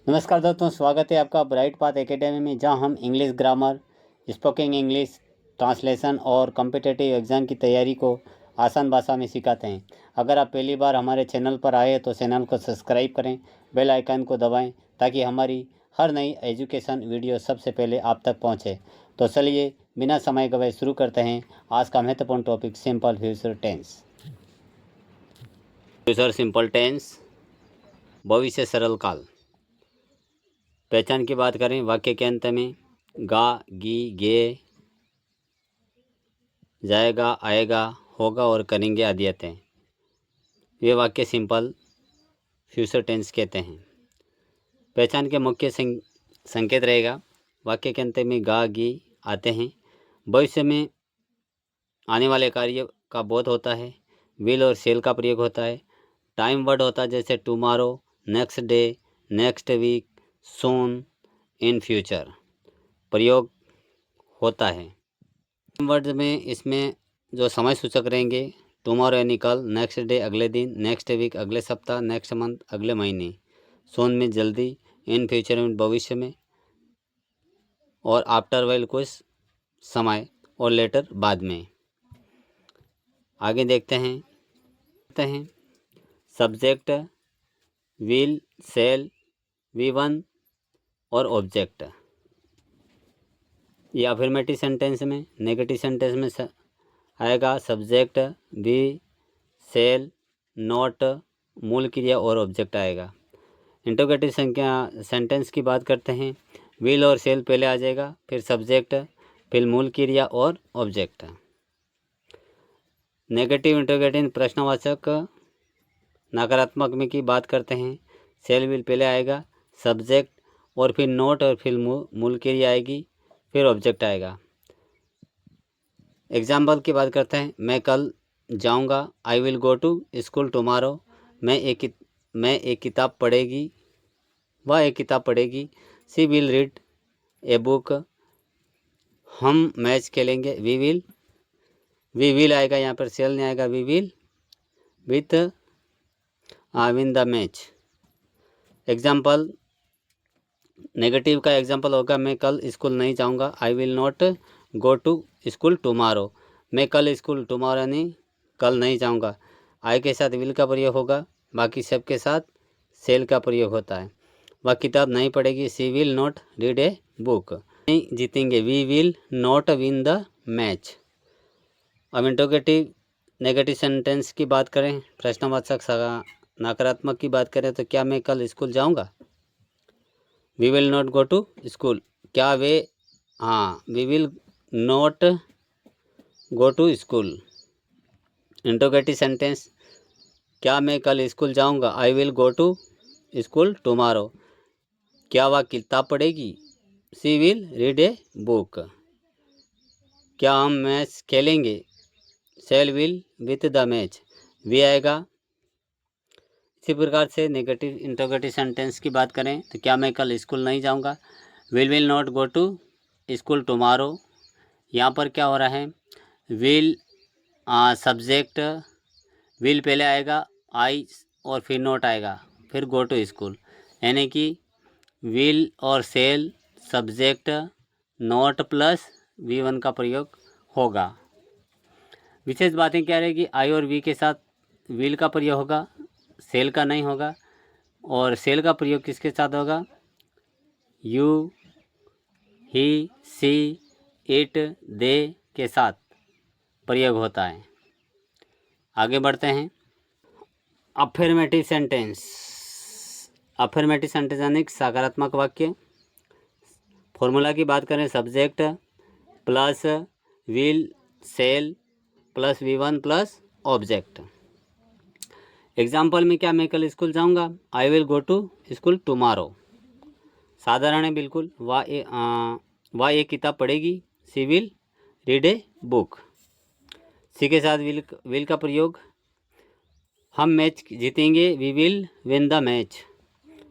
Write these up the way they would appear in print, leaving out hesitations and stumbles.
नमस्कार दोस्तों, स्वागत है आपका ब्राइट पाथ एकेडमी में, जहां हम English grammar, spoken English, translation और कॉम्पिटिटिव एग्ज़ाम की तैयारी को आसान भाषा में सिखाते हैं। अगर आप पहली बार हमारे चैनल पर आए तो चैनल को सब्सक्राइब करें, बेल आइकन को दबाएं ताकि हमारी हर नई एजुकेशन वीडियो सबसे पहले आप तक पहुंचे। तो चलिए बिना समय गवाए शुरू करते हैं आज का महत्वपूर्ण topic, simple future tense. Future simple tense, भविष्य सरल काल। पहचान की बात करें, वाक्य के अंत में गा, गी, गे, जाएगा, आएगा, होगा और करेंगे आदि आते हैं। वे वाक्य सिंपल फ्यूचर टेंस कहते हैं। पहचान के मुख्य संकेत रहेगा, वाक्य के अंत में गा, गी आते हैं। भविष्य में आने वाले कार्य का बोध होता है। विल और शेल का प्रयोग होता है। टाइम वर्ड होता है, जैसे tomorrow, next day, next week, soon, in future प्रयोग होता है। वर्ड में इसमें जो समय सूचक रहेंगे, टुमारो यानी कल, नेक्स्ट डे अगले दिन, नेक्स्ट वीक अगले सप्ताह, नेक्स्ट मंथ अगले महीने, सोन में जल्दी, इन फ्यूचर में भविष्य में, और आफ्टर वाइल कुछ समय, और लेटर बाद में। आगे देखते हैं सब्जेक्ट, विल, सेल, वी1 और ऑब्जेक्ट। ये अफर्मेटिव सेंटेंस में। नेगेटिव सेंटेंस में आएगा सब्जेक्ट, बी, सेल, नॉट, मूल क्रिया और ऑब्जेक्ट आएगा। इंटरोगेटिव सेंटेंस की बात करते हैं। विल और सेल पहले आ जाएगा, फिर सब्जेक्ट, फिर मूल क्रिया और ऑब्जेक्ट। नेगेटिव इंटरोगेटिव प्रश्नवाचक नकारात्मक में की बात करते हैं। सेल विल पहले आएगा, सब्जेक्ट और फिर नोट और फिर मूल क्रिया आएगी, फिर ऑब्जेक्ट आएगा। एग्जाम्पल की बात करते हैं। मैं कल जाऊंगा, I will go to school tomorrow. मैं एक किताब पढ़ेगी, वह एक किताब पढ़ेगी। She will read a book. हम मैच खेलेंगे, वी विल आएगा, यहाँ पर सेल नहीं आएगा। We will with win the match. Example, negative का एग्जाम्पल होगा, मैं कल स्कूल नहीं जाऊंगा, I will not go to school tomorrow. मैं कल स्कूल टुमारो नहीं, कल नहीं जाऊंगा। आई के साथ विल का प्रयोग होगा, बाकी सब के साथ सेल का प्रयोग होता है। वह किताब नहीं पढ़ेगी, she will not read a book. नहीं जीतेंगे, we will not win the match. अब इंटरोगेटिव नेगेटिव सेंटेंस की बात करें, प्रश्नवाचक नकारात्मक की बात करें, तो क्या मैं कल स्कूल जाऊंगा? We will not go to school. क्या वे, we will not go to school. Interrogative sentence, क्या मैं कल स्कूल जाऊंगा? I will go to school tomorrow. क्या वह किताब पढ़ेगी? She will read a book. क्या हम मैच खेलेंगे? Shall will with the match. V आएगा। इसी प्रकार से नेगेटिव इंटरोगेटिव सेंटेंस की बात करें, तो क्या मैं कल स्कूल नहीं जाऊंगा? Will not go to school tomorrow. यहाँ पर क्या हो रहा है, विल सब्जेक्ट, विल पहले आएगा, आई और फिर नोट आएगा, फिर गो टू स्कूल, यानी कि विल और shall, subject, not plus V one का प्रयोग होगा। विशेष बातें क्या रहेगी, आई और वी के साथ विल का प्रयोग होगा, सेल का नहीं होगा। और सेल का प्रयोग किसके साथ होगा? यू, ही, सी, इट, दे के साथ प्रयोग होता है। आगे बढ़ते हैं। Affirmative sentence. अफर्मेटिव सेंटेंस यानी सकारात्मक वाक्य। फॉर्मूला की बात करें, subject plus will, shall plus वी1 प्लस ऑब्जेक्ट। एग्जाम्पल में, क्या मैं कल स्कूल जाऊंगा? I will go to school tomorrow. साधारण है बिल्कुल। वह एक किताब पढ़ेगी, she will read a book. She के साथ विल का प्रयोग। हम मैच जीतेंगे, we will win the match.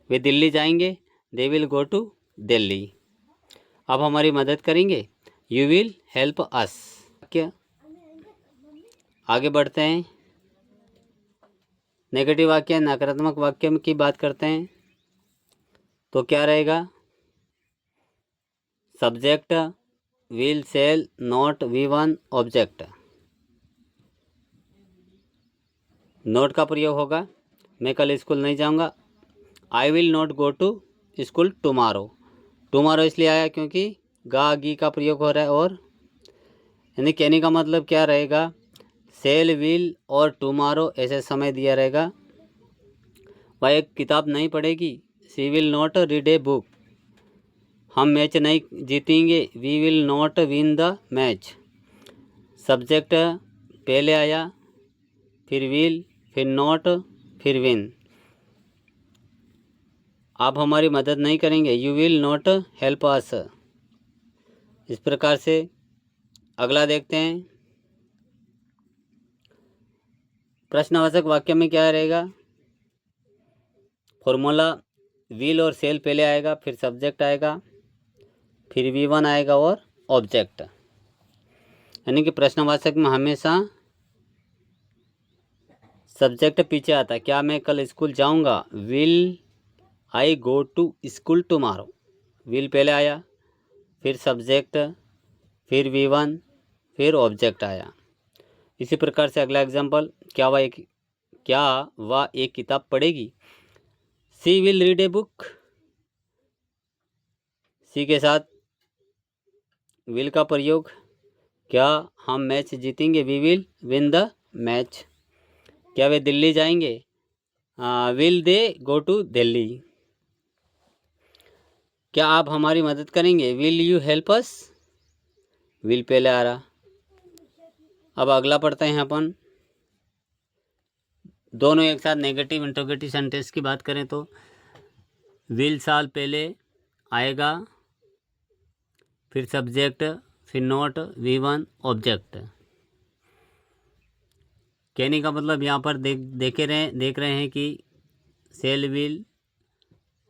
वे दिल्ली जाएंगे, they will go to Delhi. अब हमारी मदद करेंगे, यू विल हेल्प अस। क्या, आगे बढ़ते हैं। नेगेटिव वाक्य, नकारात्मक वाक्य की बात करते हैं। तो क्या रहेगा, subject will shall not V1 object, not का प्रयोग होगा। मैं कल स्कूल नहीं जाऊंगा, I will not go to school tomorrow. Tomorrow इसलिए आया क्योंकि गा गी का प्रयोग हो रहा है, और यानी कहने का मतलब क्या रहेगा, सेल विल और टुमारो ऐसे समय दिया रहेगा। वह एक किताब नहीं पढ़ेगी, she will not read a book. हम मैच नहीं जीतेंगे, we will not win the match. Subject पहले आया, फिर विल, फिर नॉट, फिर विन। आप हमारी मदद नहीं करेंगे, यू विल नॉट हेल्प अस। इस प्रकार से अगला देखते हैं। प्रश्नवाचक वाक्य में क्या रहेगा, फॉर्मूला विल और सेल पहले आएगा, फिर सब्जेक्ट आएगा, फिर V1 आएगा और ऑब्जेक्ट। यानी कि प्रश्नवाचक में हमेशा सब्जेक्ट पीछे आता है। क्या मैं कल स्कूल जाऊंगा, will I go to school tomorrow. Will पहले आया, फिर सब्जेक्ट, फिर V1, फिर ऑब्जेक्ट आया। इसी प्रकार से अगला एग्जाम्पल, क्या वह एक किताब पढ़ेगी, she will read a book. She के साथ विल का प्रयोग, क्या हम मैच जीतेंगे, we will win the match. क्या वे दिल्ली जाएंगे, will they go to Delhi. क्या आप हमारी मदद करेंगे, will you help us. Will पहले आ रहा। अब अगला पढ़ते हैं अपन, दोनों एक साथ नेगेटिव इंट्रोगेटिव सेंटेंस की बात करें तो विल साल पहले आएगा, फिर सब्जेक्ट, फिर नोट, V1 ऑब्जेक्ट। कहने का मतलब यहाँ पर देख रहे हैं कि सेल विल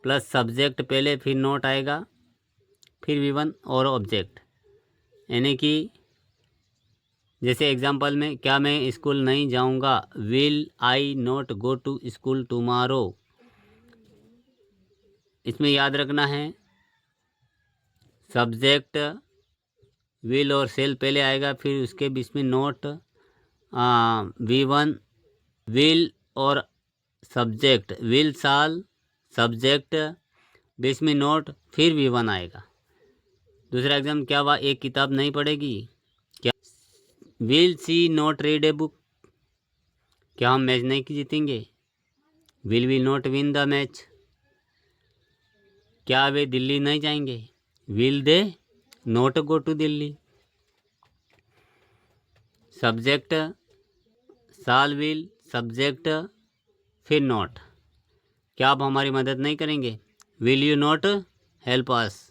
प्लस सब्जेक्ट पहले, फिर नोट आएगा, फिर V1 और ऑब्जेक्ट। यानी कि जैसे एग्जांपल में, क्या मैं स्कूल नहीं जाऊंगा, will I not go to school tomorrow. इसमें याद रखना है, सब्जेक्ट विल और सेल पहले आएगा, फिर उसके बीच में नोट, V1, विल और सब्जेक्ट, विल साल, सब्जेक्ट, बीच में नोट, फिर V1 आएगा। दूसरा एग्जाम, क्या वह एक किताब नहीं पढ़ेगी, क्या will she not read a book. क्या हम मैच नहीं जीतेंगे, will we not win the match. क्या वे दिल्ली नहीं जाएंगे, will they not go to Delhi. Subject साल विल, सब्जेक्ट, फिर नॉट। क्या आप हमारी मदद नहीं करेंगे, will you not help us.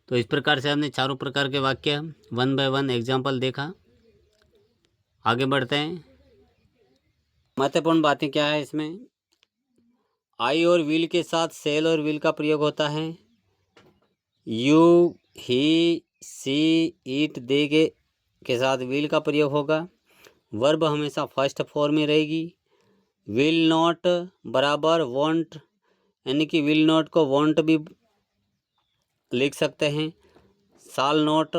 तो इस प्रकार से हमने चारों प्रकार के वाक्य 1 बाय 1 एग्जाम्पल देखा। आगे बढ़ते हैं। महत्वपूर्ण बातें क्या है इसमें, आई और विल के साथ सेल और विल का प्रयोग होता है। यू, ही, सी, इट, दे के साथ विल का प्रयोग होगा। वर्ब हमेशा फर्स्ट फॉर्म में रहेगी। विल नॉट बराबर वॉन्ट, यानी कि विल नॉट को वॉन्ट भी लिख सकते हैं। साल नॉट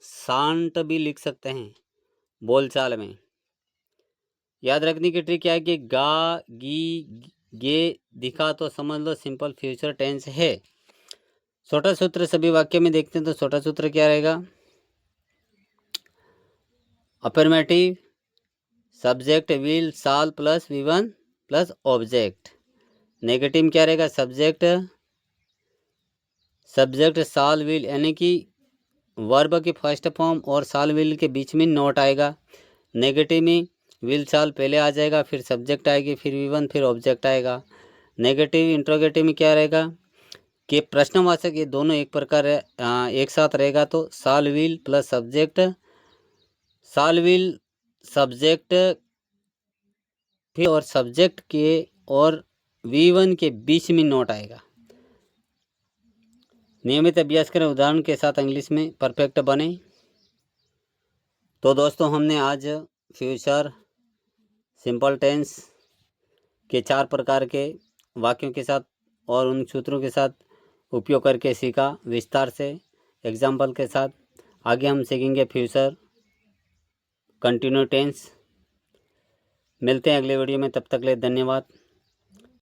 शांत भी लिख सकते हैं बोलचाल में। याद रखने की ट्रिक क्या है कि गा, गी, गे दिखा तो समझ लो सिंपल फ्यूचर टेंस है। छोटा सूत्र सभी वाक्य में देखते हैं तो छोटा सूत्र क्या रहेगा, अफर्मेटिव, सब्जेक्ट विल साल plus V1 plus object. Negative क्या रहेगा, सब्जेक्ट साल विल, यानी कि वर्ब की फर्स्ट फॉर्म और साल विल के बीच में नोट आएगा। नेगेटिव में विल साल पहले आ जाएगा, फिर सब्जेक्ट आएगी, फिर V1, फिर ऑब्जेक्ट आएगा। नेगेटिव इंट्रोगेटिव में क्या रहेगा कि प्रश्नवाचक ये दोनों एक प्रकार एक साथ रहेगा, तो साल विल प्लस सब्जेक्ट, साल विल सब्जेक्ट, फिर और सब्जेक्ट के और V1 के बीच में नोट आएगा। नियमित अभ्यास करें, उदाहरण के साथ इंग्लिश में परफेक्ट बने। तो दोस्तों हमने आज फ्यूचर सिंपल टेंस के 4 प्रकार के वाक्यों के साथ और उन सूत्रों के साथ उपयोग करके सीखा विस्तार से एग्जाम्पल के साथ। आगे हम सीखेंगे फ्यूचर कंटिन्यू टेंस। मिलते हैं अगले वीडियो में, तब तक के लिए धन्यवाद।